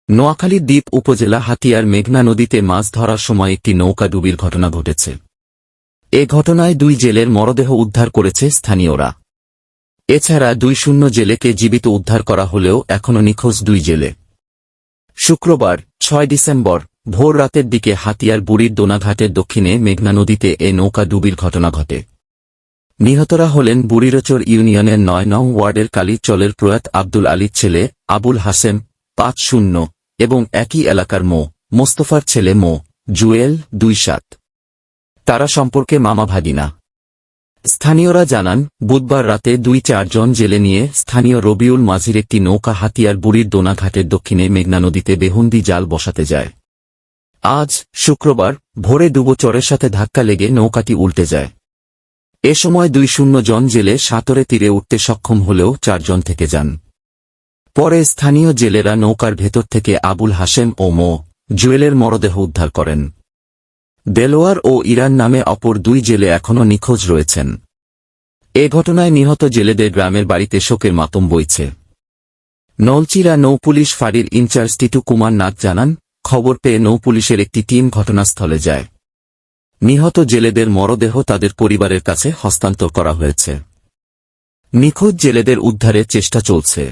নোয়াখালী দ্বীপ উপজেলা হাতিয়ার মেঘনা নদীতে মাছ ধরার সময় একটি নৌকা ডুবির ঘটনা ঘটেছে। এ ঘটনায় 2 জেলের মরদেহ উদ্ধার করেছে স্থানীয়রা। এছাড়া 2 জেলেকে জীবিত উদ্ধার করা হলেও এখনও নিখোঁজ 2 জেলে। শুক্রবার 6 ডিসেম্বর ভোর রাতের দিকে হাতিয়ার বুড়ির দোনাঘাটের দক্ষিণে মেঘনা নদীতে এ নৌকা ডুবির ঘটনা ঘটে। নিহতরা হলেন বুড়িরচর ইউনিয়নের 9 নং ওয়ার্ডের কালীচলের প্রয়াত আব্দুল আলীর ছেলে আবুল হাসেম 50 এবং একই এলাকার মোস্তফার ছেলে জুয়েল 27। তারা সম্পর্কে মামা ভাগিনা। স্থানীয়রা জানান, বুধবার রাতে 2-4 জন জেলে নিয়ে স্থানীয় রবিউল মাঝির একটি নৌকা হাতিয়ার বুড়ির দোনাঘাটের দক্ষিণে মেঘনা নদীতে বেহুন্দি জাল বসাতে যায়। আজ শুক্রবার ভোরে ডুবোচরের সাথে ধাক্কা লেগে নৌকাটি উল্টে যায়। এ সময় 2 জন জেলে সাঁতরে তীরে উঠতে সক্ষম হলেও 4 জন থেকে যান। পরে স্থানীয় জেলেরা নৌকার ভেতর থেকে আবুল হাসেম ও জুয়েলের মরদেহ উদ্ধার করেন। দেলোয়ার ও ইরান নামে অপর 2 জেলে এখনও নিখোঁজ রয়েছেন। এ ঘটনায় নিহত জেলেদের গ্রামের বাড়িতে শোকের মাতম বইছে। নলচিরা নৌপুলিশ ফাঁড়ির ইনচার্জ টিটু কুমার নাথ জানান, খবর পেয়ে নৌপুলিশের একটি টিম ঘটনাস্থলে যায়। নিহত জেলেদের মরদেহ তাদের পরিবারের কাছে হস্তান্তর করা হয়েছে। নিখোঁজ জেলেদের উদ্ধারের চেষ্টা চলছে।